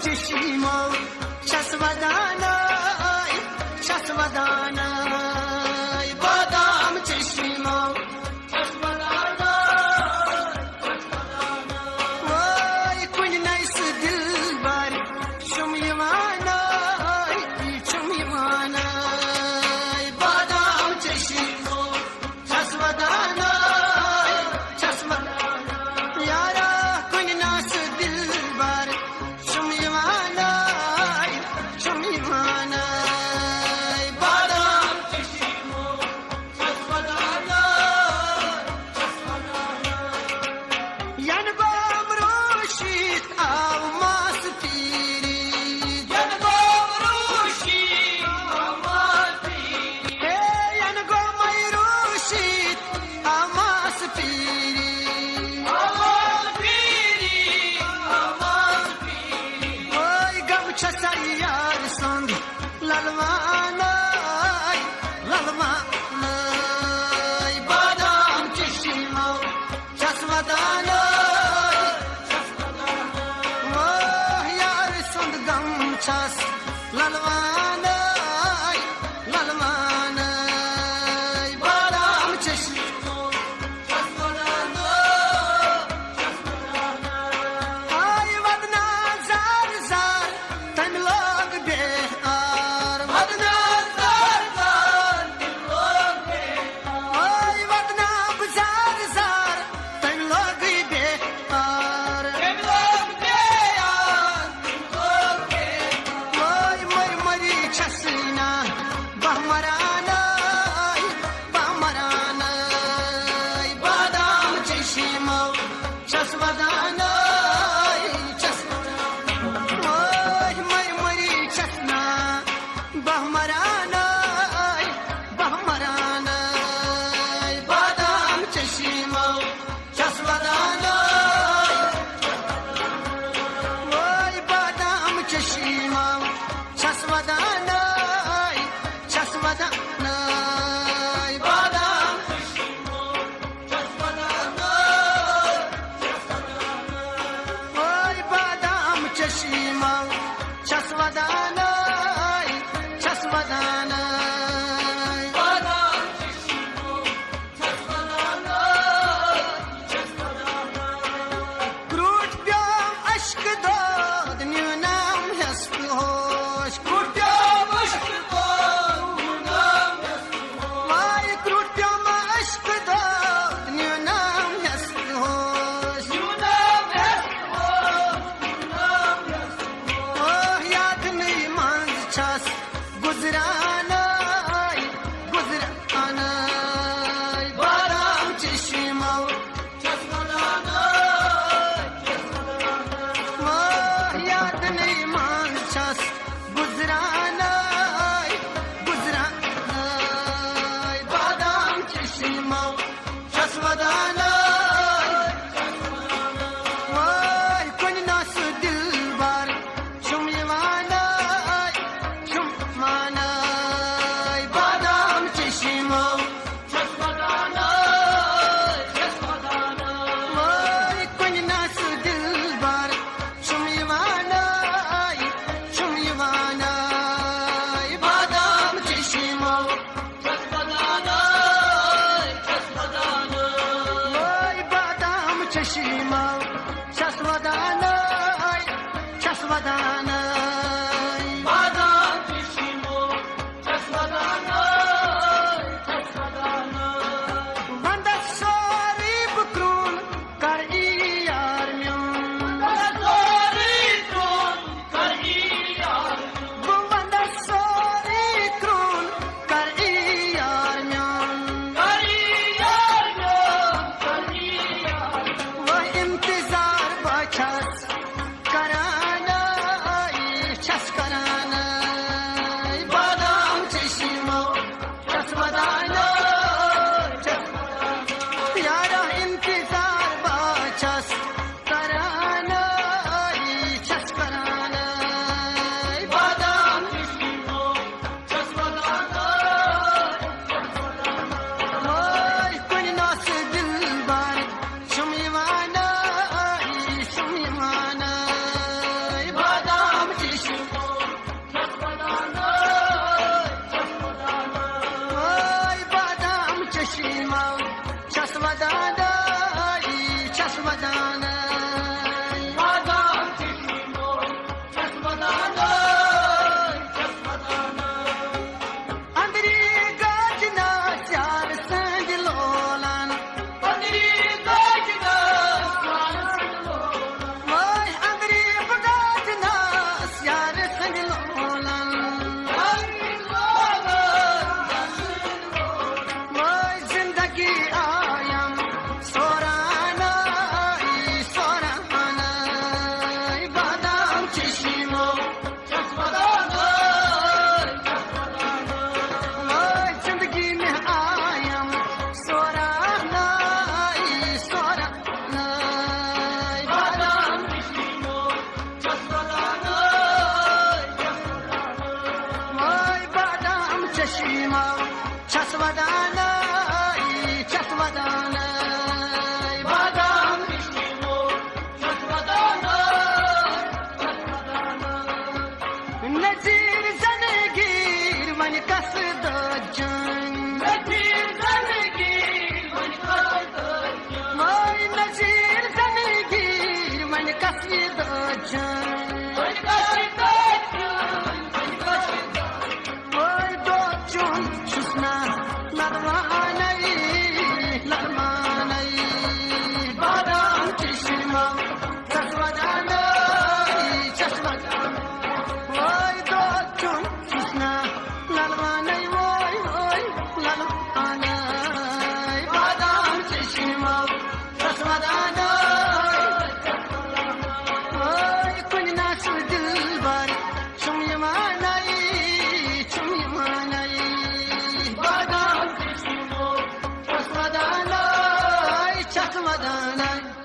چشیمو چسبدانای چسبدانای بادام چشیمو چسبدانای وای کنی نیست دلبر شم یمانای شم یمانای بادام چشیمو چسبدانای چسبدانای یارا کنی نیست دلبر شم یمانای شم یمانای بادام چشیمو چسبدانای چسبدانای یعنی بام روشید آو ماس پیری یعنی بام روشید آو ماس پیری یعنی بام روشید آو ماس پیری آو ماس پیری آو ماس پیری وای گم چسر یار سنگ لالمانای لالمانای بادام چشیمو چسبدانای وای یار سنگ گم چس لالمانای لالمانای بادام چشیمو چسبدانای آی ودنا زار زار تن لوگ بیار ودنا زار زار تن لوگ بیار آی ودنا بزار زار تن لوگ بیار تن لوگ بیار تن لوگ بیار وای مر مری چسینا بهمرانای بهمرانای بادام چشیمو چسبدانای چسبدانای وای مر مری چسنا بهمرانای بهمرانای بادام چشیمو چسبدانای وای بادام چشیمو چسبدانای چسبدانای بادام چشیمو چسبدانای وای بادام چشیمو چسبدانای چسبدانای بادام چشیمو چسبدانای چسبدانای کروت بیام عشق داد نیونم هست هوش کروت بیام عشق داد نیونم هست وای کروت بیام عشق داد نیونم هست هوش نیونم هست نیونم هست اوه یاد نیماند چس گذرانای گذرانای بادام چشیمو چسبدانای اوه یاد نیماند چس گذرانای گذرانای بادام چشیمو چسبدانای وای کنی ناس دلبر شم یمانای شم یمانای بادام چشیمو چسبدانای چسبدانای وای کنی ناس دلبر شم یمانای شم یمانای بادام چشیمو چسبدانای چسبدانای وای بادام چشیمو چسبدانای چسبدانای بادام چشیمو چسبدانای چسبدانای بنده ساری بکرون کر ای یار میون بنده ساری کرون کر ای یار میون بنده ساری کرون کر ای یار میون کر ای یار میون کر ای یار و انتظار بچس کرانای چس کرانای بادام چشیمو چسبدانای چسبدانای یارا انتظار بچس کرانای چس کرانای بادام چشیمو چسبدانای چسبدانای وای کنی ناس دلبر شم یمانای شم یمانای Çatmadan ay